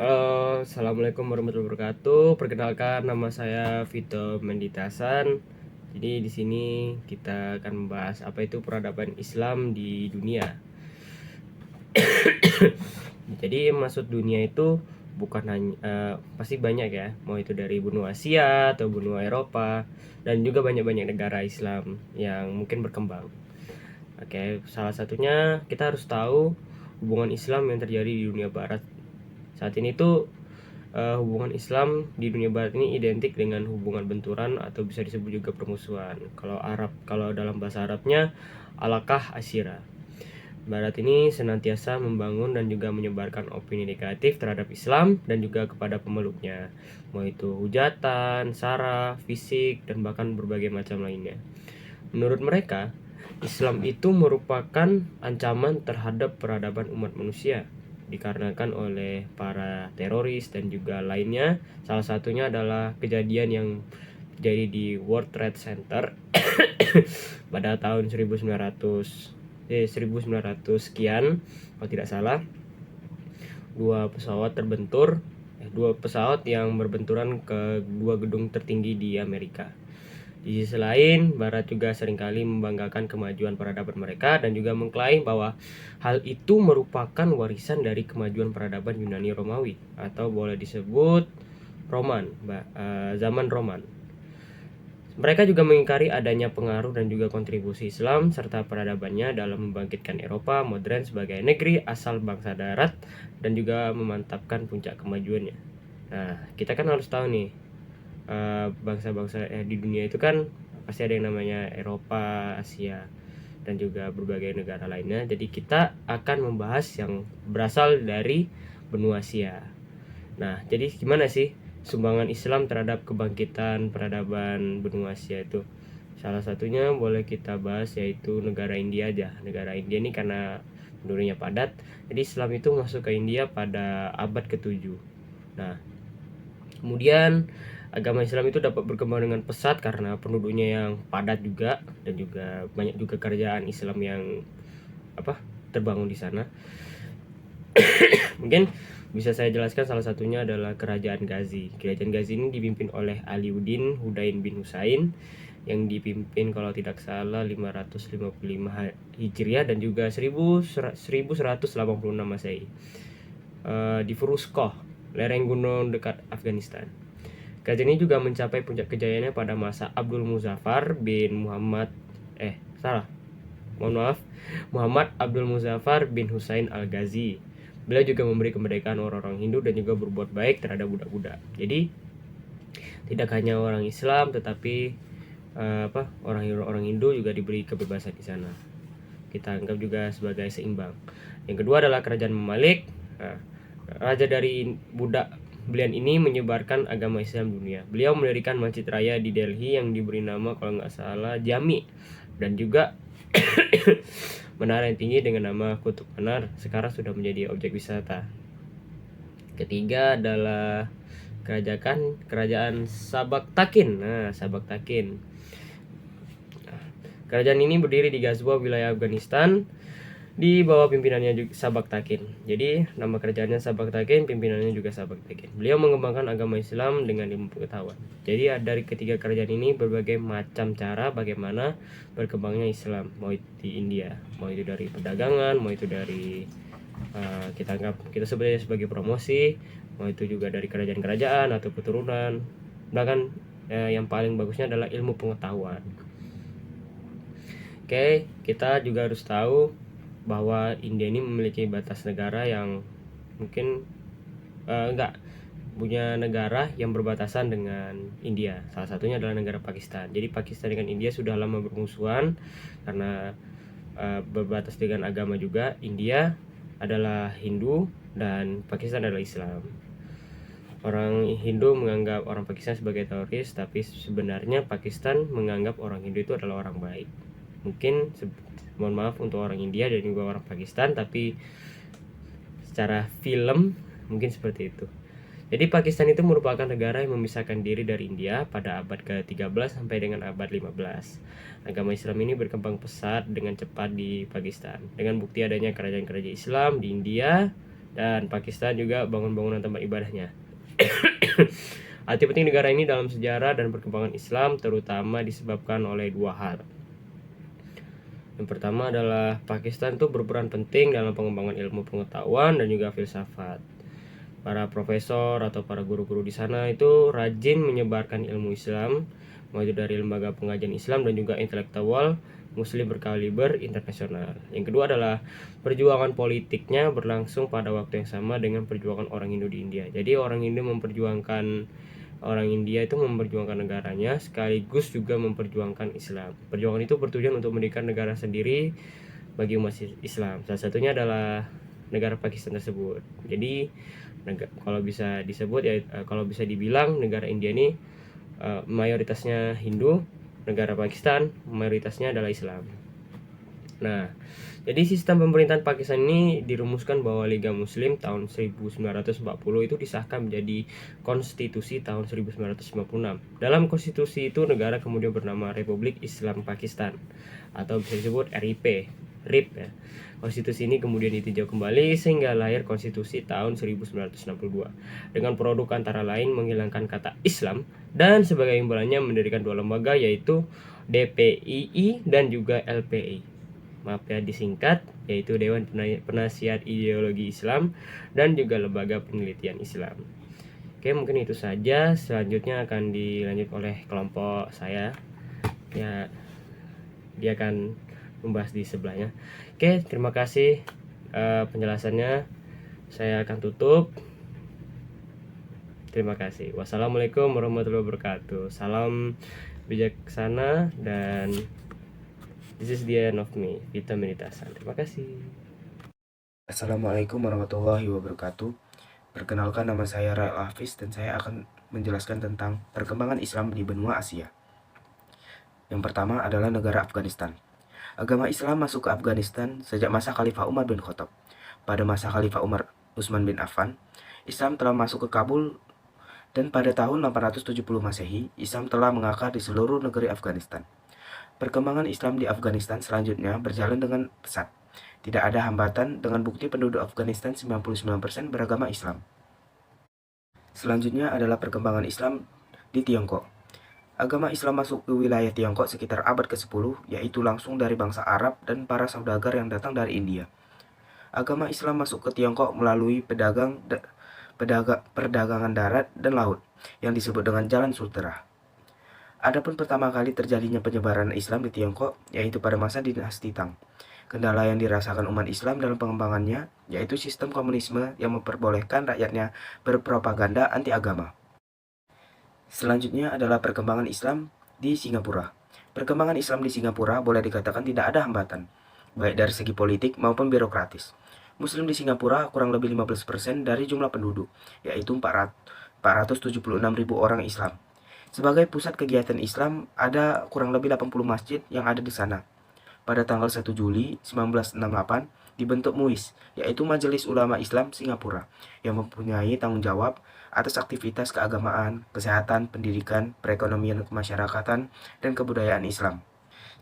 Assalamualaikum warahmatullahi wabarakatuh. Perkenalkan, nama saya Vito Menditasan. Jadi di sini kita akan membahas apa itu peradaban Islam di dunia. Jadi maksud dunia itu bukan hanya pasti banyak ya, mau itu dari benua Asia atau benua Eropa, dan juga banyak-banyak negara Islam yang mungkin berkembang. Oke, salah satunya kita harus tahu hubungan Islam yang terjadi di dunia Barat. Saat ini tuh hubungan Islam di dunia Barat ini identik dengan hubungan benturan atau bisa disebut juga permusuhan. Kalau dalam bahasa Arabnya alakah asyira. Barat ini senantiasa membangun dan juga menyebarkan opini negatif terhadap Islam dan juga kepada pemeluknya, mau itu hujatan, sara, fisik, dan bahkan berbagai macam lainnya. Menurut mereka, Islam itu merupakan ancaman terhadap peradaban umat manusia, dikarenakan oleh para teroris dan juga lainnya. Salah satunya adalah kejadian yang terjadi di World Trade Center pada tahun 1900 sekian kalau tidak salah. Dua pesawat yang berbenturan ke dua gedung tertinggi di Amerika. Di sisi lain, Barat juga seringkali membanggakan kemajuan peradaban mereka dan juga mengklaim bahwa hal itu merupakan warisan dari kemajuan peradaban Yunani Romawi atau boleh disebut zaman Roman. Mereka juga mengingkari adanya pengaruh dan juga kontribusi Islam serta peradabannya dalam membangkitkan Eropa modern sebagai negeri asal bangsa darat dan juga memantapkan puncak kemajuannya. Nah, kita kan harus tahu nih, bangsa-bangsa di dunia itu kan pasti ada yang namanya Eropa, Asia, dan juga berbagai negara lainnya. Jadi kita akan membahas yang berasal dari benua Asia. Nah, jadi gimana sih sumbangan Islam terhadap kebangkitan peradaban benua Asia itu? Salah satunya boleh kita bahas yaitu negara India aja. Negara India ini karena penduduknya padat, jadi Islam itu masuk ke India pada abad ke-7. Nah, kemudian agama Islam itu dapat berkembang dengan pesat karena penduduknya yang padat juga dan juga banyak juga kerajaan Islam yang terbangun di sana. Mungkin bisa saya jelaskan, salah satunya adalah Kerajaan Ghazni. Kerajaan Ghazni ini dipimpin oleh Aliuddin Hudain bin Husain yang dipimpin kalau tidak salah 555 Hijriah dan juga 1186 Masehi. Di Furuskoh, lereng gunung dekat Afghanistan. Kerajaan ini juga mencapai puncak kejayaannya pada masa Abdul Muzaffar bin Muhammad Muhammad Abdul Muzaffar bin Husain Al-Ghazi. Beliau juga memberi kemerdekaan orang-orang Hindu dan juga berbuat baik terhadap budak-budak. Jadi tidak hanya orang Islam tetapi orang Hindu juga diberi kebebasan di sana. Kita anggap juga sebagai seimbang. Yang kedua adalah Kerajaan Mamalik. Raja dari budak belian ini menyebarkan agama Islam dunia. Beliau mendirikan masjid raya di Delhi yang diberi nama kalau nggak salah Jami, dan juga menara yang tinggi dengan nama Kutub Minar sekarang sudah menjadi objek wisata. Ketiga adalah Kerajaan Sabaktakin. Sabaktakin. Kerajaan ini berdiri di Ghazwa, wilayah Afghanistan, di bawah pimpinannya juga Sabaktakin. Jadi nama kerajaannya Sabaktakin, pimpinannya juga Sabaktakin. Beliau mengembangkan agama Islam dengan ilmu pengetahuan. Jadi dari ketiga kerajaan ini berbagai macam cara bagaimana berkembangnya Islam, mau itu di India, mau itu dari perdagangan, mau itu dari kita sebutnya sebagai promosi, mau itu juga dari kerajaan-kerajaan atau keturunan, bahkan yang paling bagusnya adalah ilmu pengetahuan. Oke, kita juga harus tahu bahwa India ini memiliki batas negara yang mungkin punya negara yang berbatasan dengan India. Salah satunya adalah negara Pakistan. Jadi Pakistan dengan India sudah lama bermusuhan karena berbatas dengan agama juga. India adalah Hindu dan Pakistan adalah Islam. Orang Hindu menganggap orang Pakistan sebagai teroris, tapi sebenarnya Pakistan menganggap orang Hindu itu adalah orang baik. Mungkin mohon maaf untuk orang India dan juga orang Pakistan, tapi secara film mungkin seperti itu. Jadi Pakistan itu merupakan negara yang memisahkan diri dari India pada abad ke-13 sampai dengan abad 15. Agama Islam ini berkembang pesat dengan cepat di Pakistan. Dengan bukti adanya kerajaan-kerajaan Islam di India dan Pakistan juga bangun-bangunan tempat ibadahnya. Arti penting negara ini dalam sejarah dan perkembangan Islam terutama disebabkan oleh dua hal. Yang pertama adalah Pakistan itu berperan penting dalam pengembangan ilmu pengetahuan dan juga filsafat. Para profesor atau para guru-guru di sana itu rajin menyebarkan ilmu Islam, mulai dari lembaga pengajian Islam dan juga intelektual Muslim berkaliber internasional. Yang kedua adalah perjuangan politiknya berlangsung pada waktu yang sama dengan perjuangan orang Hindu di India. Jadi orang India itu memperjuangkan negaranya sekaligus juga memperjuangkan Islam. Perjuangan itu bertujuan untuk mendirikan negara sendiri bagi umat Islam. Salah satunya adalah negara Pakistan tersebut. Jadi kalau bisa disebut ya, kalau bisa dibilang negara India ini mayoritasnya Hindu, negara Pakistan mayoritasnya adalah Islam. Nah, jadi sistem pemerintahan Pakistan ini dirumuskan bahwa Liga Muslim tahun 1940 itu disahkan menjadi konstitusi tahun 1956. Dalam konstitusi itu negara kemudian bernama Republik Islam Pakistan atau bisa disebut RIP ya. Konstitusi ini kemudian ditinjau kembali sehingga lahir konstitusi tahun 1962 dengan produk antara lain menghilangkan kata Islam dan sebagai imbalannya mendirikan dua lembaga yaitu DPII dan juga LPI. Maaf ya disingkat, yaitu Dewan Penasihat Ideologi Islam dan juga Lembaga Penelitian Islam. Oke, mungkin itu saja. Selanjutnya akan dilanjut oleh kelompok saya. Ya, dia akan membahas di sebelahnya. Oke, terima kasih penjelasannya. Saya akan tutup. Terima kasih. Wassalamualaikum warahmatullahi wabarakatuh. Salam bijaksana dan this is the end of me, Vita Meditasan. Terima kasih. Assalamualaikum warahmatullahi wabarakatuh. Perkenalkan, nama saya Rael Hafiz dan saya akan menjelaskan tentang perkembangan Islam di benua Asia. Yang pertama adalah negara Afghanistan. Agama Islam masuk ke Afghanistan sejak masa Khalifah Umar bin Khattab. Pada masa Khalifah Umar Utsman bin Affan, Islam telah masuk ke Kabul dan pada tahun 870 Masehi, Islam telah mengakar di seluruh negeri Afghanistan. Perkembangan Islam di Afghanistan selanjutnya berjalan dengan pesat. Tidak ada hambatan dengan bukti penduduk Afghanistan 99% beragama Islam. Selanjutnya adalah perkembangan Islam di Tiongkok. Agama Islam masuk ke wilayah Tiongkok sekitar abad ke-10, yaitu langsung dari bangsa Arab dan para saudagar yang datang dari India. Agama Islam masuk ke Tiongkok melalui perdagangan darat dan laut, yang disebut dengan Jalan Sultera. Adapun pertama kali terjadinya penyebaran Islam di Tiongkok, yaitu pada masa dinasti Tang. Kendala yang dirasakan umat Islam dalam pengembangannya, yaitu sistem komunisme yang memperbolehkan rakyatnya berpropaganda anti agama. Selanjutnya adalah perkembangan Islam di Singapura. Perkembangan Islam di Singapura boleh dikatakan tidak ada hambatan, baik dari segi politik maupun birokratis. Muslim di Singapura kurang lebih 15% dari jumlah penduduk, yaitu 476.000 orang Islam. Sebagai pusat kegiatan Islam, ada kurang lebih 80 masjid yang ada di sana. Pada tanggal 1 Juli 1968, dibentuk MUIS, yaitu Majelis Ulama Islam Singapura, yang mempunyai tanggung jawab atas aktivitas keagamaan, kesehatan, pendidikan, perekonomian kemasyarakatan, dan kebudayaan Islam.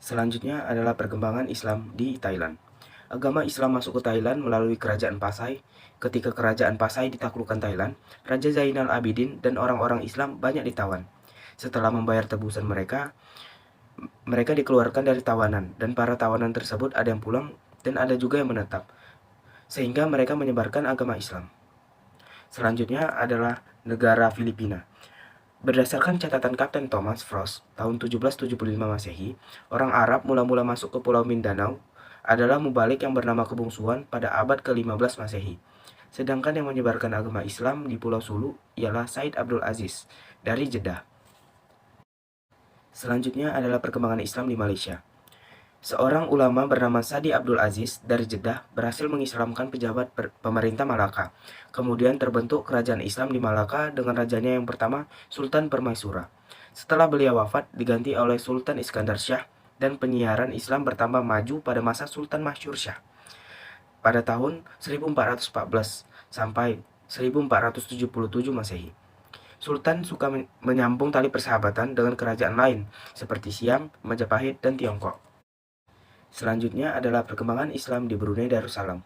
Selanjutnya adalah perkembangan Islam di Thailand. Agama Islam masuk ke Thailand melalui Kerajaan Pasai. Ketika Kerajaan Pasai ditaklukkan Thailand, Raja Zainal Abidin dan orang-orang Islam banyak ditawan. Setelah membayar tebusan mereka dikeluarkan dari tawanan, dan para tawanan tersebut ada yang pulang dan ada juga yang menetap, sehingga mereka menyebarkan agama Islam. Selanjutnya adalah negara Filipina. Berdasarkan catatan Kapten Thomas Frost tahun 1775 Masehi, orang Arab mula-mula masuk ke Pulau Mindanao adalah mubalik yang bernama Kebungsuan pada abad ke-15 Masehi. Sedangkan yang menyebarkan agama Islam di Pulau Sulu ialah Said Abdul Aziz dari Jeddah. Selanjutnya adalah perkembangan Islam di Malaysia. Seorang ulama bernama Sadi Abdul Aziz dari Jeddah berhasil mengislamkan pejabat pemerintah Malaka. Kemudian terbentuk kerajaan Islam di Malaka dengan rajanya yang pertama, Sultan Permaisura. Setelah beliau wafat, diganti oleh Sultan Iskandar Shah dan penyiaran Islam bertambah maju pada masa Sultan Masyur Shah. Pada tahun 1414 sampai 1477 Masehi. Sultan suka menyambung tali persahabatan dengan kerajaan lain seperti Siam, Majapahit, dan Tiongkok. Selanjutnya adalah perkembangan Islam di Brunei Darussalam.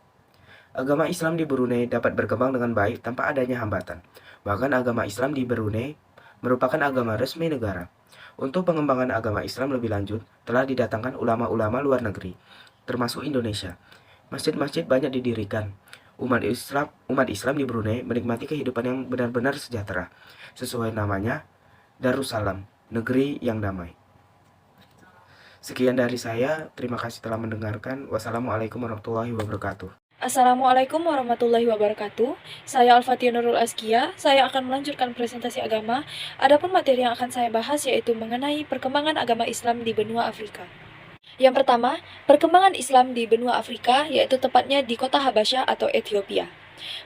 Agama Islam di Brunei dapat berkembang dengan baik tanpa adanya hambatan. Bahkan agama Islam di Brunei merupakan agama resmi negara. Untuk pengembangan agama Islam lebih lanjut, telah didatangkan ulama-ulama luar negeri, termasuk Indonesia. Masjid-masjid banyak didirikan. Umat Islam di Brunei menikmati kehidupan yang benar-benar sejahtera. Sesuai namanya, Darussalam, negeri yang damai. Sekian dari saya, terima kasih telah mendengarkan. Wassalamualaikum warahmatullahi wabarakatuh. Assalamualaikum warahmatullahi wabarakatuh. Saya Al-Fatihah Nurul Azkia. Saya akan melanjutkan presentasi agama. Adapun materi yang akan saya bahas yaitu mengenai perkembangan agama Islam di benua Afrika. Yang pertama, perkembangan Islam di benua Afrika, yaitu tepatnya di kota Habasyah atau Ethiopia.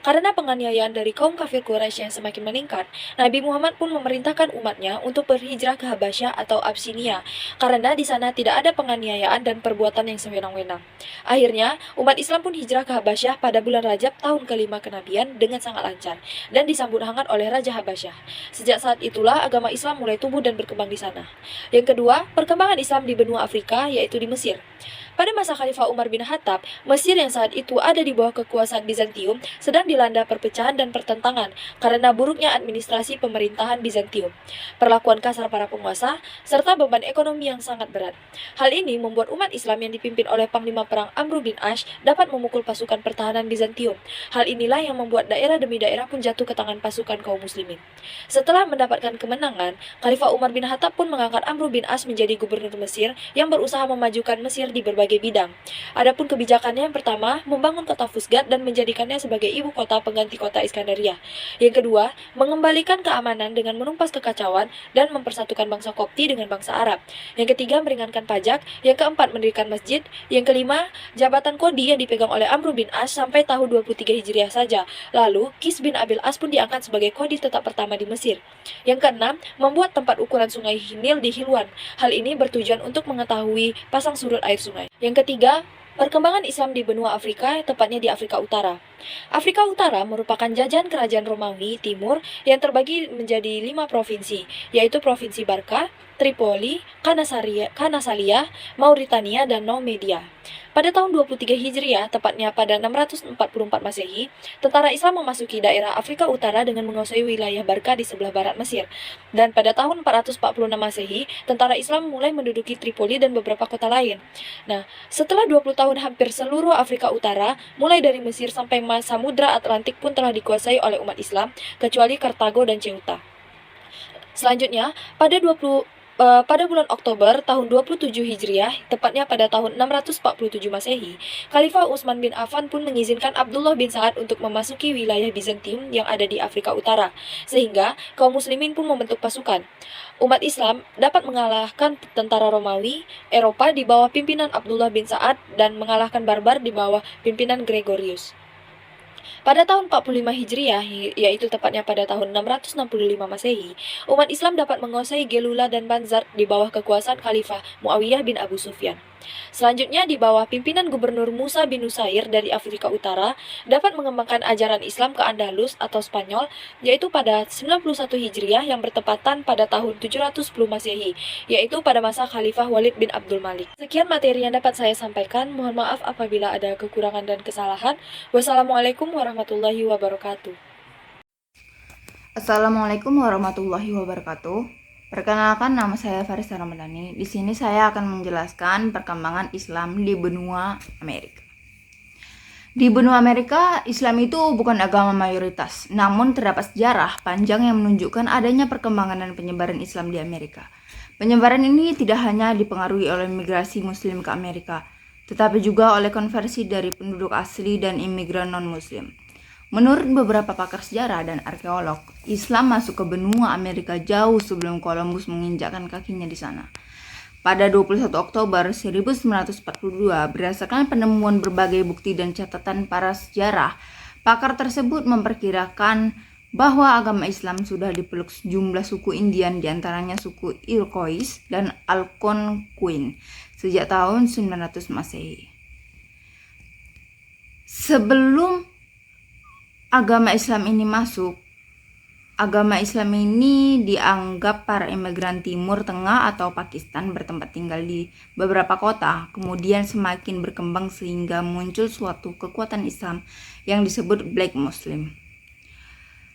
Karena penganiayaan dari kaum kafir Quraisy yang semakin meningkat, Nabi Muhammad pun memerintahkan umatnya untuk berhijrah ke Habasyah atau Abysinia, karena di sana tidak ada penganiayaan dan perbuatan yang sewenang-wenang. Akhirnya, umat Islam pun hijrah ke Habasyah pada bulan Rajab tahun kelima kenabian dengan sangat lancar, dan disambut hangat oleh Raja Habasyah. Sejak saat itulah agama Islam mulai tumbuh dan berkembang di sana. Yang kedua, perkembangan Islam di benua Afrika, yaitu di Mesir. Pada masa Khalifah Umar bin Khattab, Mesir yang saat itu ada di bawah kekuasaan Bizantium sedang dilanda perpecahan dan pertentangan karena buruknya administrasi pemerintahan Bizantium, perlakuan kasar para penguasa, serta beban ekonomi yang sangat berat. Hal ini membuat umat Islam yang dipimpin oleh Panglima Perang Amr bin Ash dapat memukul pasukan pertahanan Bizantium. Hal inilah yang membuat daerah demi daerah pun jatuh ke tangan pasukan kaum muslimin. Setelah mendapatkan kemenangan, Khalifah Umar bin Khattab pun mengangkat Amr bin Ash menjadi gubernur Mesir yang berusaha memajukan Mesir di berbagai bidang. Adapun kebijakannya yang pertama, membangun kota Fusgat dan menjadikannya sebagai ibu kota pengganti kota Iskandaria. Yang kedua, mengembalikan keamanan dengan menumpas kekacauan dan mempersatukan bangsa Kopti dengan bangsa Arab. Yang ketiga, meringankan pajak. Yang keempat, mendirikan masjid. Yang kelima, jabatan Qadi yang dipegang oleh Amr bin As sampai tahun 23 Hijriah saja. Lalu, Qis bin Abil As pun diangkat sebagai Qadi tetap pertama di Mesir. Yang keenam, membuat tempat ukuran sungai Nil di Hilwan. Hal ini bertujuan untuk mengetahui pasang surut air sungai. Yang ketiga, perkembangan Islam di benua Afrika, tepatnya di Afrika Utara. Afrika Utara merupakan jajahan kerajaan Romawi Timur yang terbagi menjadi 5 provinsi, yaitu Provinsi Barka, Tripoli, Kanasalia, Mauritania, dan Numidia. Pada tahun 23 Hijriah, tepatnya pada 644 Masehi, tentara Islam memasuki daerah Afrika Utara dengan menguasai wilayah Barka di sebelah barat Mesir. Dan pada tahun 446 Masehi, tentara Islam mulai menduduki Tripoli dan beberapa kota lain. Nah, setelah 20 tahun hampir seluruh Afrika Utara, mulai dari Mesir sampai Samudra Atlantik pun telah dikuasai oleh umat Islam, kecuali Kartago dan Ceuta. Selanjutnya, pada bulan Oktober tahun 27 Hijriah, tepatnya pada tahun 647 Masehi, Khalifah Utsman bin Affan pun mengizinkan Abdullah bin Sa'ad untuk memasuki wilayah Bizantium yang ada di Afrika Utara, sehingga kaum muslimin pun membentuk pasukan. Umat Islam dapat mengalahkan tentara Romawi, Eropa di bawah pimpinan Abdullah bin Sa'ad dan mengalahkan barbar di bawah pimpinan Gregorius. Pada tahun 45 Hijriah, yaitu tepatnya pada tahun 665 Masehi, umat Islam dapat menguasai Gelula dan Banzar di bawah kekuasaan Khalifah Muawiyah bin Abu Sufyan. Selanjutnya, di bawah pimpinan Gubernur Musa bin Nusair dari Afrika Utara, dapat mengembangkan ajaran Islam ke Andalus atau Spanyol, yaitu pada 91 Hijriah yang bertepatan pada tahun 710 Masehi, yaitu pada masa Khalifah Walid bin Abdul Malik. Sekian materi yang dapat saya sampaikan. Mohon maaf apabila ada kekurangan dan kesalahan. Wassalamualaikum warahmatullahi wabarakatuh. Assalamualaikum warahmatullahi wabarakatuh. Perkenalkan, nama saya Farisa Ramadhani. Di sini saya akan menjelaskan perkembangan Islam di benua Amerika. Di benua Amerika, Islam itu bukan agama mayoritas, namun terdapat sejarah panjang yang menunjukkan adanya perkembangan dan penyebaran Islam di Amerika. Penyebaran ini tidak hanya dipengaruhi oleh migrasi Muslim ke Amerika, tetapi juga oleh konversi dari penduduk asli dan imigran non-Muslim. Menurut beberapa pakar sejarah dan arkeolog, Islam masuk ke benua Amerika jauh sebelum Columbus menginjakkan kakinya di sana. Pada 21 Oktober 1942, berdasarkan penemuan berbagai bukti dan catatan para sejarah, pakar tersebut memperkirakan bahwa agama Islam sudah dipeluk sejumlah suku Indian, diantaranya suku Iroquois dan Algonquin, sejak tahun 900 Masehi. Sebelum agama Islam ini masuk, Agama Islam ini dianggap para imigran Timur Tengah atau Pakistan bertempat tinggal di beberapa kota, kemudian semakin berkembang sehingga muncul suatu kekuatan Islam yang disebut Black Muslim.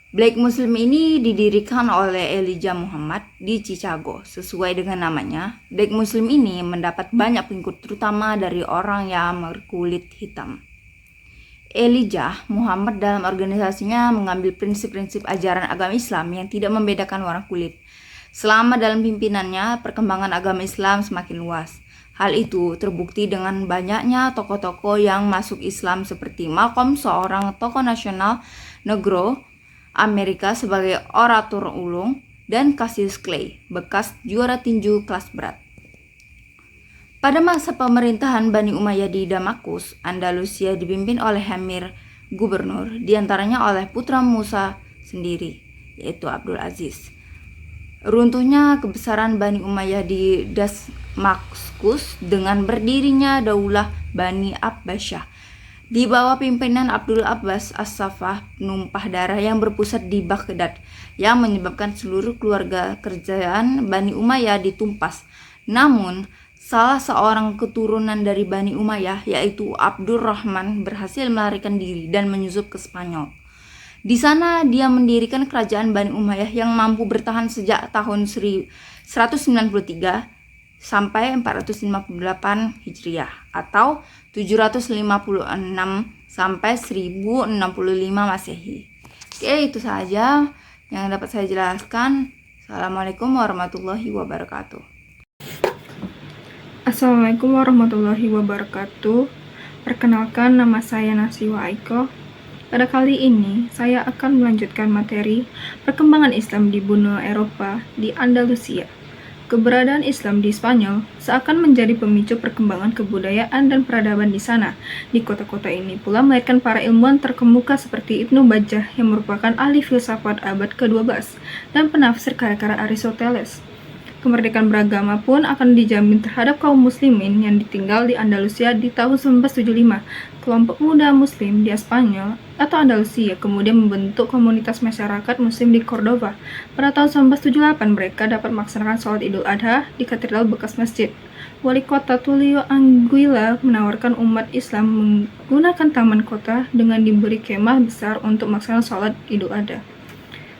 Black Muslim ini didirikan oleh Elijah Muhammad di Chicago. Sesuai dengan namanya, Black Muslim ini mendapat banyak pengikut terutama dari orang yang berkulit hitam. Elijah Muhammad dalam organisasinya mengambil prinsip-prinsip ajaran agama Islam yang tidak membedakan warna kulit. Selama dalam pimpinannya, perkembangan agama Islam semakin luas. Hal itu terbukti dengan banyaknya tokoh-tokoh yang masuk Islam seperti Malcolm, seorang tokoh nasional Negro Amerika sebagai orator ulung, dan Cassius Clay, bekas juara tinju kelas berat. Pada masa pemerintahan Bani Umayyah di Damaskus, Andalusia dipimpin oleh emir gubernur, diantaranya oleh putra Musa sendiri, yaitu Abdul Aziz. Runtuhnya kebesaran Bani Umayyah di Damaskus dengan berdirinya Daulah Bani Abbasiyah. Di bawah pimpinan Abdul Abbas As-Saffah, penumpah darah yang berpusat di Baghdad, yang menyebabkan seluruh keluarga kerajaan Bani Umayyah ditumpas. Namun, salah seorang keturunan dari Bani Umayyah, yaitu Abdurrahman, berhasil melarikan diri dan menyusup ke Spanyol. Di sana dia mendirikan kerajaan Bani Umayyah yang mampu bertahan sejak tahun 193 sampai 458 Hijriah atau 756 sampai 1065 Masehi. Oke, itu saja yang dapat saya jelaskan. Assalamualaikum warahmatullahi wabarakatuh. Assalamualaikum warahmatullahi wabarakatuh. Perkenalkan, nama saya Nasiwa Aiko. Pada kali ini, saya akan melanjutkan materi perkembangan Islam di benua Eropa di Andalusia. Keberadaan Islam di Spanyol seakan menjadi pemicu perkembangan kebudayaan dan peradaban di sana. Di kota-kota ini pula melahirkan para ilmuwan terkemuka seperti Ibnu Bajjah yang merupakan ahli filsafat abad ke-12 dan penafsir karya-karya Aristoteles. Kemerdekaan beragama pun akan dijamin terhadap kaum muslimin yang ditinggal di Andalusia di tahun 1975. Kelompok muda muslim di Spanyol atau Andalusia kemudian membentuk komunitas masyarakat muslim di Cordova. Pada tahun 1978 mereka dapat melaksanakan sholat Idul Adha di katedral bekas masjid. Wali kota Tulio Anguilla menawarkan umat Islam menggunakan taman kota dengan diberi kemah besar untuk melaksanakan sholat Idul Adha.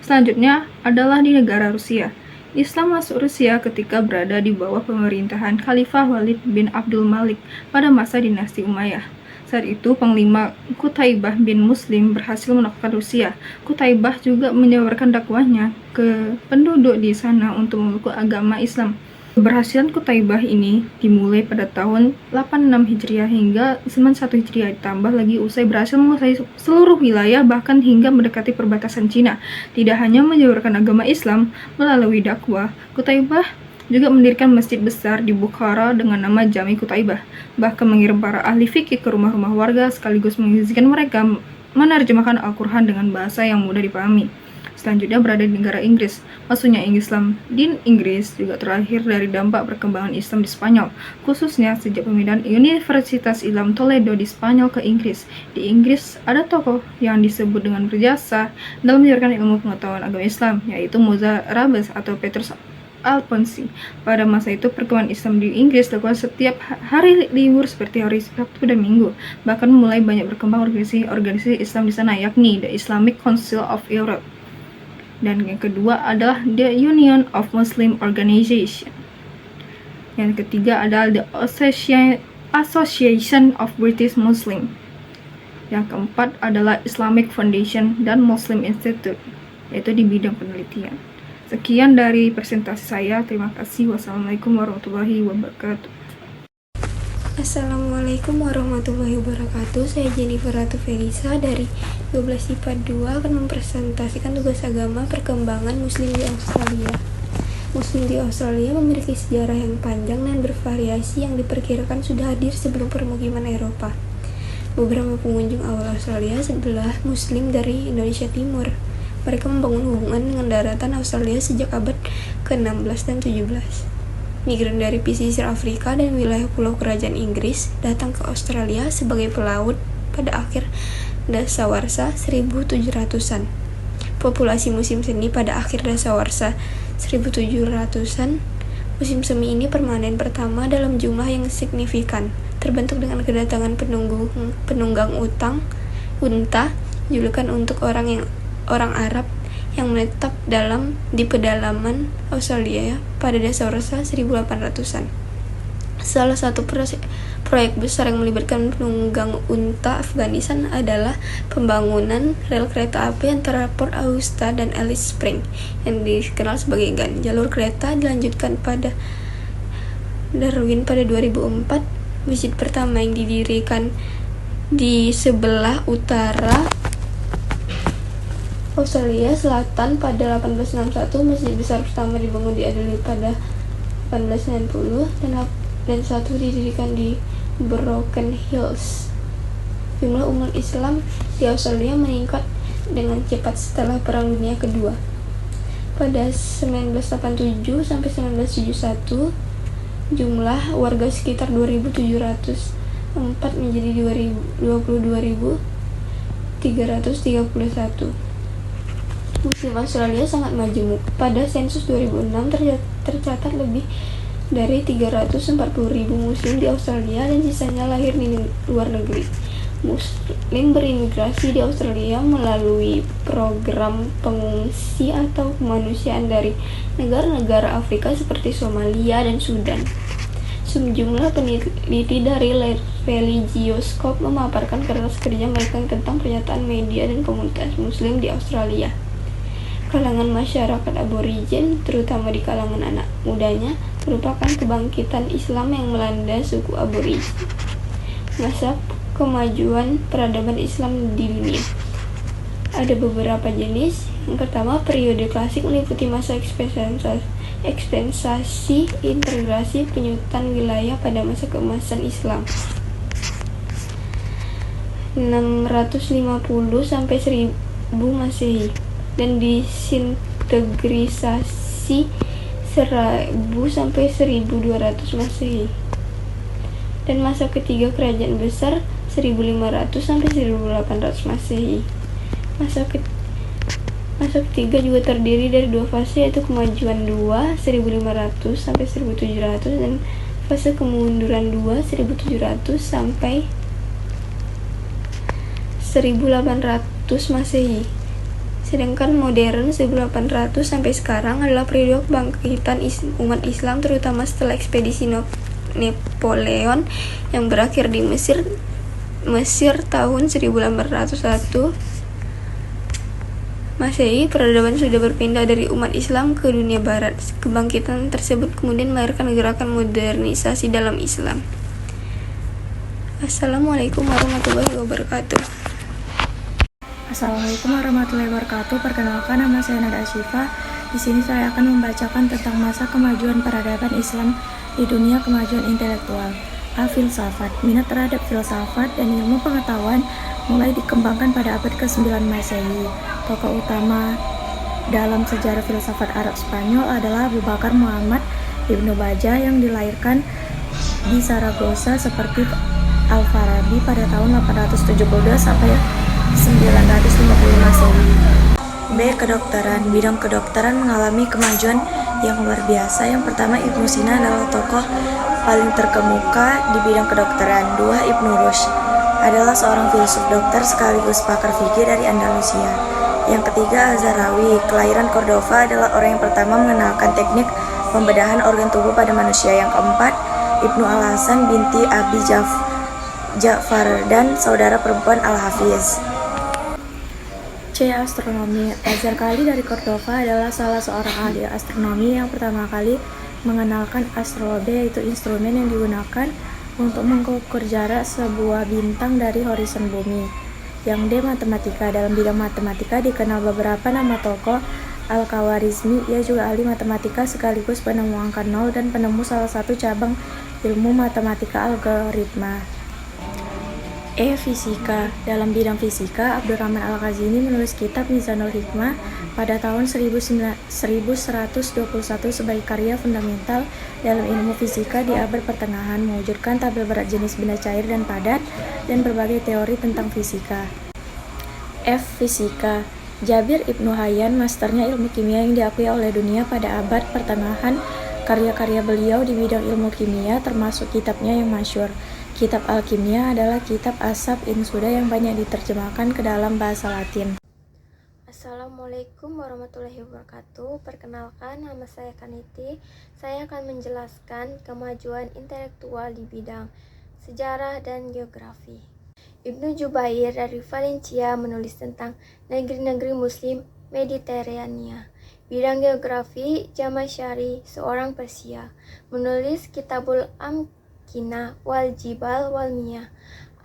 Selanjutnya adalah di negara Rusia. Islam masuk Rusia ketika berada di bawah pemerintahan Khalifah Walid bin Abdul Malik pada masa dinasti Umayyah. Saat itu, Panglima Qutaibah bin Muslim berhasil menaklukkan Rusia. Qutaibah juga menyebarkan dakwahnya ke penduduk di sana untuk memeluk agama Islam. Keberhasilan Qutaibah ini dimulai pada tahun 86 Hijriah hingga 91 Hijriah, ditambah lagi usai berhasil menguasai seluruh wilayah bahkan hingga mendekati perbatasan Cina. Tidak hanya menyebarkan agama Islam melalui dakwah, Qutaibah juga mendirikan masjid besar di Bukhara dengan nama Jami Qutaibah, bahkan mengirim para ahli fikih ke rumah-rumah warga sekaligus mengizinkan mereka menerjemahkan Al-Quran dengan bahasa yang mudah dipahami. Selanjutnya berada di negara Inggris. Masuknya Islam di Inggris juga terlahir dari dampak perkembangan Islam di Spanyol, khususnya sejak pemindahan Universitas Islam Toledo di Spanyol ke Inggris. Di Inggris ada tokoh yang disebut dengan berjasa dalam menyebarkan ilmu pengetahuan agama Islam, yaitu Mozarabes atau Petrus Alfonsi. Pada masa itu perkembangan Islam di Inggris dilakukan setiap hari libur seperti hari Sabtu dan Minggu. Bahkan mulai banyak berkembang organisasi Islam di sana, yakni The Islamic Council of Europe. Dan yang kedua adalah The Union of Muslim Organization. Yang ketiga adalah The Association of British Muslim. Yang keempat adalah Islamic Foundation dan Muslim Institute, yaitu di bidang penelitian. Sekian dari presentasi saya. Terima kasih. Wassalamualaikum warahmatullahi wabarakatuh. Assalamualaikum warahmatullahi wabarakatuh. Saya Jennifer Ratu Felisa dari 12 IPA 2 akan mempresentasikan tugas agama perkembangan Muslim di Australia. Muslim di Australia memiliki sejarah yang panjang dan bervariasi yang diperkirakan sudah hadir sebelum permukiman Eropa. Beberapa pengunjung awal Australia adalah Muslim dari Indonesia Timur. Mereka membangun hubungan dengan daratan Australia sejak abad ke-16 dan 17. Migran dari pesisir Afrika dan wilayah pulau kerajaan Inggris datang ke Australia sebagai pelaut pada akhir dasawarsa 1700-an. populasi musim semi pada akhir dasawarsa 1700-an. Musim semi ini permanen pertama dalam jumlah yang signifikan, terbentuk dengan kedatangan penunggang unta, julukan untuk orang Arab yang menetap di pedalaman Australia pada dasawarsa 1800-an. Salah satu proyek besar yang melibatkan penunggang unta Afghanistan adalah pembangunan rel kereta api antara Port Augusta dan Alice Springs yang dikenal sebagai GAN. Jalur kereta dilanjutkan pada Darwin pada 2004. Masjid pertama yang didirikan di sebelah utara Australia Selatan pada 1861. Masjid besar pertama dibangun di Adelaide pada 1890 dan satu didirikan di Broken Hills. Jumlah umat Islam di Australia meningkat dengan cepat setelah Perang Dunia Kedua. Pada 1987 sampai 1971, jumlah warga sekitar 2.704 menjadi 22.331. Muslim Australia sangat majemuk. Pada sensus 2006 tercatat lebih dari 340.000 Muslim di Australia dan sisanya lahir di luar negeri. Muslim berimigrasi di Australia melalui program pengungsi atau kemanusiaan dari negara-negara Afrika seperti Somalia dan Sudan. Sejumlah peneliti dari Religioscope memaparkan kertas kerja mereka tentang pernyataan media dan komunitas Muslim di Australia. Kalangan masyarakat aborigin, terutama di kalangan anak mudanya, merupakan kebangkitan Islam yang melanda suku aborigin. Masa kemajuan peradaban Islam di dunia. Ada beberapa jenis. Yang pertama, periode klasik meliputi masa ekspensasi integrasi penyutan wilayah pada masa keemasan Islam 650 sampai 1000 Masehi dan disintegrisasi 1000 sampai 1200 Masehi. Dan masa ketiga kerajaan besar 1500 sampai 1800 Masehi. Masa ketiga juga terdiri dari dua fase, yaitu kemajuan 2 1500 sampai 1700 dan fase kemunduran 2 1700 sampai 1800 Masehi. Sedangkan modern 1800 sampai sekarang adalah periode kebangkitan umat Islam, terutama setelah ekspedisi Napoleon yang berakhir di Mesir tahun 1801 Masehi. Peradaban sudah berpindah dari umat Islam ke dunia barat. Kebangkitan tersebut kemudian melahirkan gerakan modernisasi dalam Islam. Assalamualaikum warahmatullahi wabarakatuh. Assalamualaikum warahmatullahi wabarakatuh. Perkenalkan, nama saya Nada Asyifa. Di sini saya akan membacakan tentang masa kemajuan peradaban Islam di dunia kemajuan intelektual. Filsafat. Minat terhadap filsafat dan ilmu pengetahuan mulai dikembangkan pada abad ke-9 Masehi. Tokoh utama dalam sejarah filsafat Arab Spanyol adalah Abu Bakar Muhammad Ibnu Bajjah yang dilahirkan di Saragossa seperti Al-Farabi pada tahun 872 sampai 950 Masehi. B. Kedokteran. Bidang kedokteran mengalami kemajuan yang luar biasa. Yang pertama, Ibnu Sina adalah tokoh paling terkemuka di bidang kedokteran. 2. Ibnu Rushd adalah seorang filsuf dokter sekaligus pakar fikih dari Andalusia. Yang ketiga, Al-Zahrawi, kelahiran Cordova, adalah orang yang pertama mengenalkan teknik pembedahan organ tubuh pada manusia. Yang keempat, Ibnu Al-Hasan binti Abi Ja'far dan saudara perempuan Al-Hafiz. C. Astronomi. Az-Zarqali dari Cordova adalah salah seorang ahli astronomi yang pertama kali mengenalkan astrolabe, yaitu instrumen yang digunakan untuk mengukur jarak sebuah bintang dari horizon bumi. Yang D. Matematika. Dalam bidang matematika dikenal beberapa nama tokoh. Al-Khawarizmi, ia juga ahli matematika sekaligus penemu angka nol dan penemu salah satu cabang ilmu matematika algoritma. E. Fisika. Dalam bidang fisika, Abdurrahman Al-Khazini menulis kitab Mizanul Hikmah pada tahun 1121 sebagai karya fundamental dalam ilmu fisika di abad pertengahan, mewujudkan tabel berat jenis benda cair dan padat dan berbagai teori tentang fisika. F. Fisika. Jabir Ibnu Hayyan, masternya ilmu kimia yang diakui oleh dunia pada abad pertengahan. Karya-karya beliau di bidang ilmu kimia termasuk kitabnya yang masyhur. Kitab Al-Kimia adalah kitab Ashab in Suda yang banyak diterjemahkan ke dalam bahasa Latin. Assalamualaikum warahmatullahi wabarakatuh. Perkenalkan, nama saya Kaniti. Saya akan menjelaskan kemajuan intelektual di bidang sejarah dan geografi. Ibnu Jubair dari Valencia menulis tentang negeri-negeri Muslim Mediterania. Bidang geografi, Jamasyari, seorang Persia, menulis Kitabul Amkinah wal Jibal wal Miyah.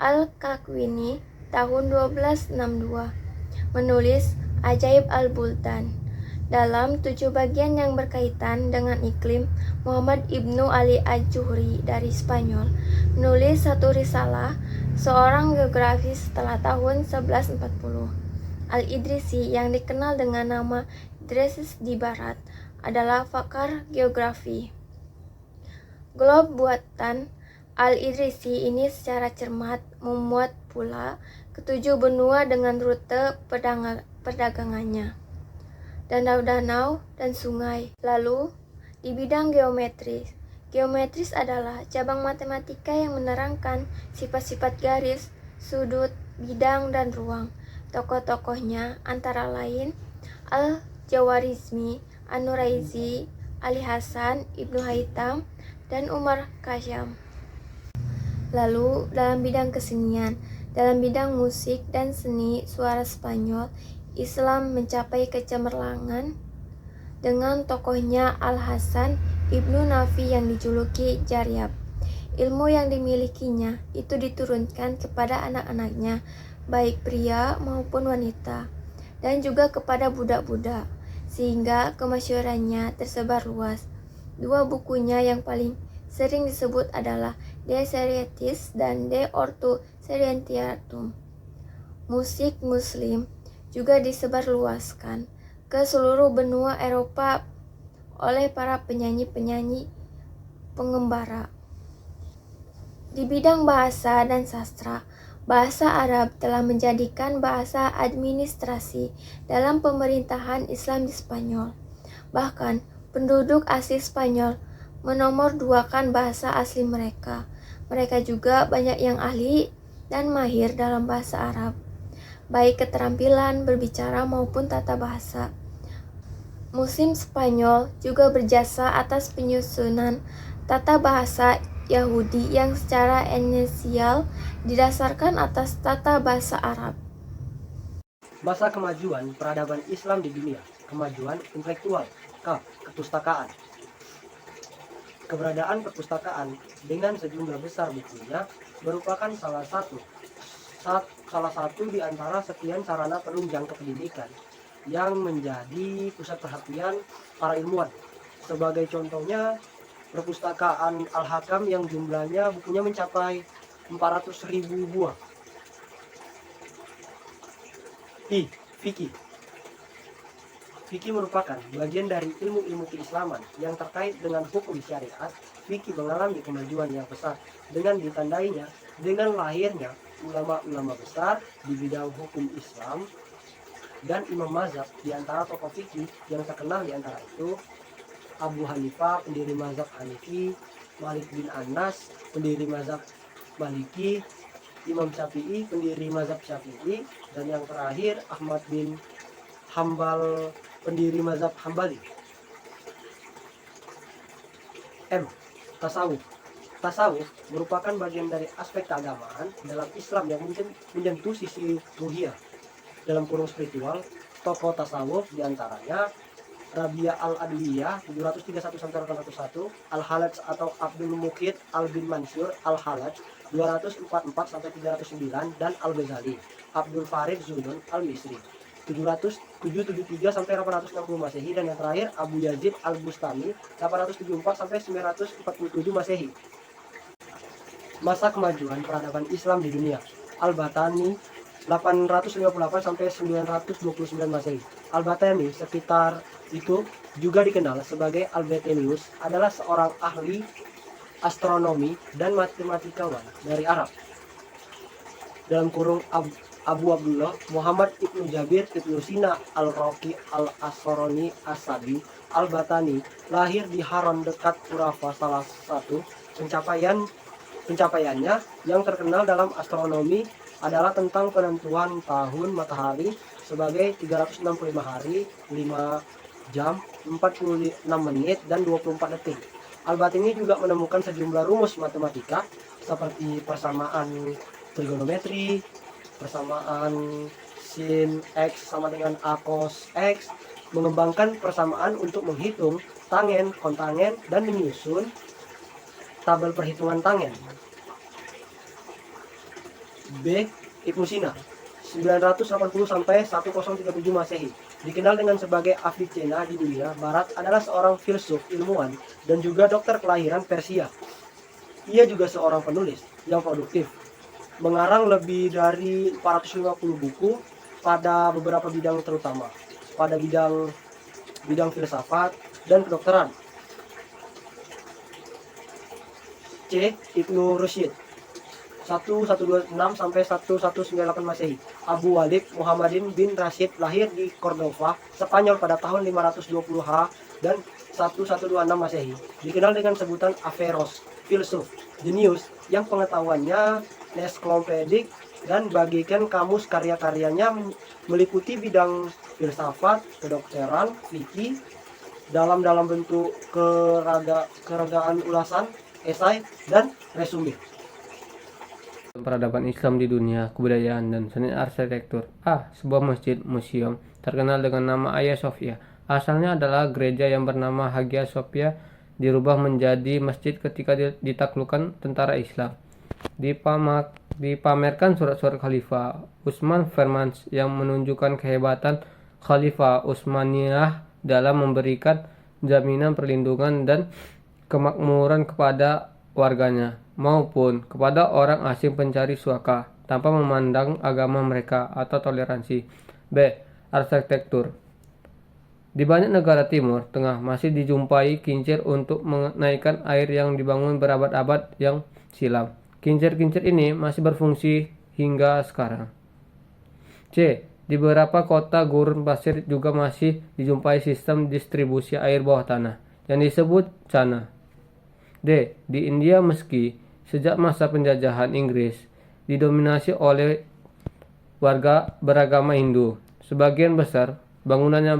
Al-Kakwini tahun 1262 menulis Ajaib al-Buldan. Dalam 7 bagian yang berkaitan dengan iklim, Muhammad Ibnu Ali Al-Juhri dari Spanyol menulis satu risalah, seorang geografis setelah tahun 1140. Al-Idrisi yang dikenal dengan nama Idris di Barat adalah pakar geografi. Globe buatan Al-Idrisi ini secara cermat memuat pula ketujuh benua dengan rute perdagangannya, danau-danau dan sungai. Lalu, di bidang geometris adalah cabang matematika yang menerangkan sifat-sifat garis, sudut, bidang, dan ruang. Tokoh-tokohnya antara lain Al-Jawarizmi, An-Nuraizi, Ali Hasan, Ibnu Haytham, dan Umar Khayyam. Lalu, dalam bidang kesenian, dalam bidang musik dan seni suara Spanyol, Islam mencapai kecemerlangan dengan tokohnya Al-Hasan Ibnu Nafi yang dijuluki Jaryab. Ilmu yang dimilikinya itu diturunkan kepada anak-anaknya, baik pria maupun wanita, dan juga kepada budak-budak, sehingga kemasyhurannya tersebar luas. 2 bukunya yang paling sering disebut adalah De Serietis dan De Ortu Serientiatum. Musik Muslim juga disebarluaskan ke seluruh benua Eropa oleh para penyanyi-penyanyi pengembara. Di bidang bahasa dan sastra, bahasa Arab telah menjadikan bahasa administrasi dalam pemerintahan Islam di Spanyol. Bahkan, penduduk asli Spanyol menomorduakan bahasa asli mereka. Mereka juga banyak yang ahli dan mahir dalam bahasa Arab, baik keterampilan berbicara maupun tata bahasa. Muslim Spanyol juga berjasa atas penyusunan tata bahasa Yahudi yang secara esensial didasarkan atas tata bahasa Arab. Masa kemajuan peradaban Islam di dunia. Kemajuan intelektual. Kepustakaan. Keberadaan perpustakaan dengan sejumlah besar bukunya merupakan salah satu di antara sekian sarana penunjang kependidikan yang menjadi pusat perhatian para ilmuwan. Sebagai contohnya, perpustakaan Al-Hakam yang jumlahnya bukunya mencapai 400.000 buah. Fikih. Fikih merupakan bagian dari ilmu-ilmu keislaman yang terkait dengan hukum syariat. Fikih mengalami kemajuan yang besar dengan ditandainya dengan lahirnya ulama-ulama besar di bidang hukum Islam dan imam mazhab. Di antara tokoh fikih yang terkenal di antara itu Abu Hanifah, pendiri mazhab Hanifi, Malik bin Anas, pendiri mazhab Maliki, Imam Syafi'i, pendiri mazhab Syafi'i, dan yang terakhir Ahmad bin Hambal, pendiri mazhab Hambali. Tasawuf merupakan bagian dari aspek keagamaan dalam Islam yang menyentuh sisi ruhiyah dalam kurung spiritual. Tokoh tasawuf diantaranya Rabia al-Adwiyah 731-801, Al-Halaj atau Abdul Muqid al-Bin Mansur Al-Halaj 244-309, dan Al-Ghazali Abdul Farid Zunun al-Misri 773-860 Masehi, dan yang terakhir Abu Yazid al-Bustami 874-947 Masehi. Masa kemajuan peradaban Islam di dunia. Al-Batani 858-929 Masehi. Al-Batani sekitar itu juga dikenal sebagai Al-Batenius, adalah seorang ahli astronomi dan matematikawan dari Arab. Dalam kurung Abu Abdullah Muhammad ibnu Jabir ibnu Sina al-Raqi al-Asroni as-Sabi al-Batani lahir di Haran dekat Kurafa. Salah satu pencapaiannya yang terkenal dalam astronomi adalah tentang penentuan tahun matahari sebagai 365 hari, 5 jam, 46 menit, dan 24 detik. Al-Batini juga menemukan sejumlah rumus matematika seperti persamaan trigonometri, persamaan sin X sama dengan A cos X, mengembangkan persamaan untuk menghitung tangen, kontangen, dan menyusun tabel perhitungan tangen. B. Ibnu Sina 980 sampai 1037 Masehi, dikenal dengan sebagai Avicenna di dunia barat, adalah seorang filsuf, ilmuwan, dan juga dokter kelahiran Persia. Ia juga seorang penulis yang produktif, mengarang lebih dari 450 buku pada beberapa bidang, terutama pada bidang filsafat dan kedokteran. C. Ibnu Rusyid 1126 sampai 1198 Masehi. Abu Walid Muhammadin bin Rashid lahir di Cordova, Spanyol pada tahun 520H dan 1126 Masehi. Dikenal dengan sebutan Averroes, filsuf jenius yang pengetahuannya ensiklopedik dan bagikan kamus. Karya-karyanya meliputi bidang filsafat, kedokteran, fikih dalam bentuk keragaan ulasan, esai, dan resume. Peradaban Islam di dunia, kebudayaan, dan seni arsitektur. A. Sebuah masjid museum terkenal dengan nama Hagia Sophia. Asalnya adalah gereja yang bernama Hagia Sophia, dirubah menjadi masjid ketika ditaklukkan tentara Islam. Dipamerkan surat-surat Khalifah Utsman Firmans yang menunjukkan kehebatan Khalifah Utsmaniyah dalam memberikan jaminan perlindungan dan kemakmuran kepada warganya maupun kepada orang asing pencari suaka tanpa memandang agama mereka atau toleransi. B. Arsitektur. Di banyak negara Timur Tengah masih dijumpai kincir untuk menaikkan air yang dibangun berabad-abad yang silam. Kincir-kincir ini masih berfungsi hingga sekarang. C. Di beberapa kota gurun pasir juga masih dijumpai sistem distribusi air bawah tanah yang disebut chana. D. Di India, meski sejak masa penjajahan Inggris didominasi oleh warga beragama Hindu, sebagian besar bangunannya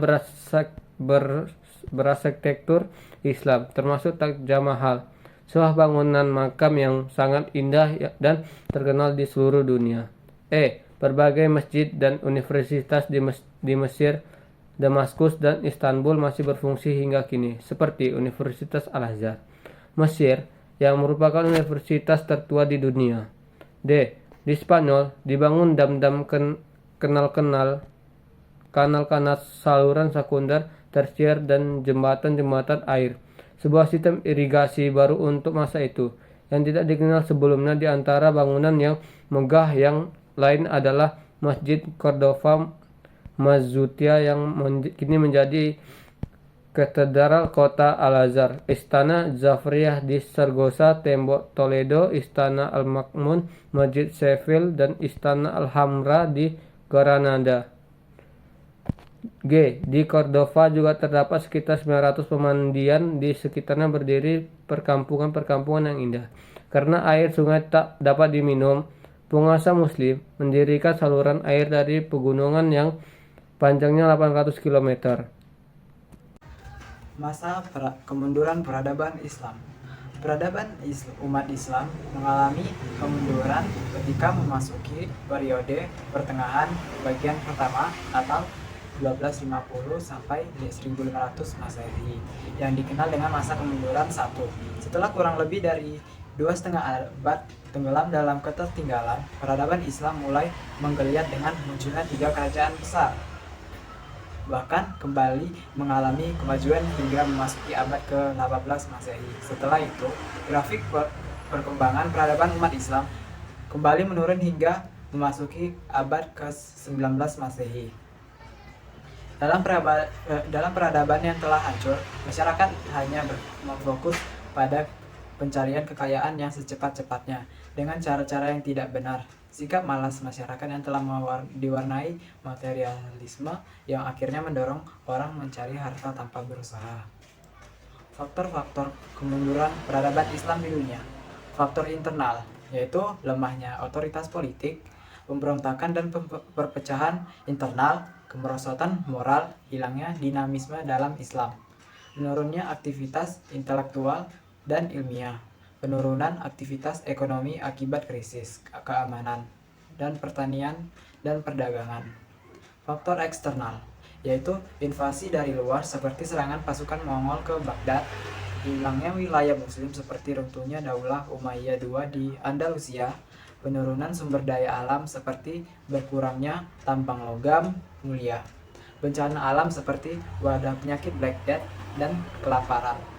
berarsitektur Islam, termasuk Taj Mahal, sebuah bangunan makam yang sangat indah dan terkenal di seluruh dunia. E. Berbagai masjid dan universitas di Mesir, Damaskus, dan Istanbul masih berfungsi hingga kini, seperti Universitas Al-Azhar, Mesir, yang merupakan universitas tertua di dunia. D. Di Spanyol dibangun dam-dam kanal-kanal saluran sekunder, tersier, dan jembatan-jembatan air, sebuah sistem irigasi baru untuk masa itu yang tidak dikenal sebelumnya. Di antara bangunan yang megah yang lain adalah Masjid Cordova Mazutia yang kini menjadi Katedral Kota Al-Azhar, Istana Zafriyah di Saragossa, Tembok Toledo, Istana Al-Ma'mun, Masjid Seville, dan Istana Al-Hamra di Granada. G. Di Cordova juga terdapat sekitar 900 pemandian. Di sekitarnya berdiri perkampungan-perkampungan yang indah. Karena air sungai tak dapat diminum, penguasa Muslim mendirikan saluran air dari pegunungan yang panjangnya 800 km. Masa kemunduran peradaban Islam. Peradaban umat Islam mengalami kemunduran ketika memasuki periode pertengahan bagian pertama atau 1250 sampai 1500 Masehi yang dikenal dengan masa kemunduran 1. Setelah kurang lebih dari 2,5 abad tenggelam dalam ketertinggalan, peradaban Islam mulai menggeliat dengan munculnya 3 kerajaan besar, bahkan kembali mengalami kemajuan hingga memasuki abad ke-18 Masehi. Setelah itu, grafik perkembangan peradaban umat Islam kembali menurun hingga memasuki abad ke-19 Masehi. Dalam peradaban yang telah hancur, masyarakat hanya berfokus pada pencarian kekayaan yang secepat-cepatnya. dengan cara-cara yang tidak benar. Sikap malas masyarakat yang telah diwarnai materialisme yang akhirnya mendorong orang mencari harta tanpa berusaha. Faktor-faktor kemunduran peradaban Islam di dunia. Faktor internal, yaitu lemahnya otoritas politik, pemberontakan dan perpecahan internal, kemerosotan moral, hilangnya dinamisme dalam Islam, menurunnya aktivitas intelektual dan ilmiah, penurunan aktivitas ekonomi akibat krisis keamanan dan pertanian dan perdagangan. Faktor eksternal, yaitu invasi dari luar seperti serangan pasukan Mongol ke Baghdad, hilangnya wilayah muslim seperti runtuhnya Daulah Umayyah II di Andalusia, penurunan sumber daya alam seperti berkurangnya tambang logam mulia, bencana alam seperti wabah penyakit Black Death dan kelaparan.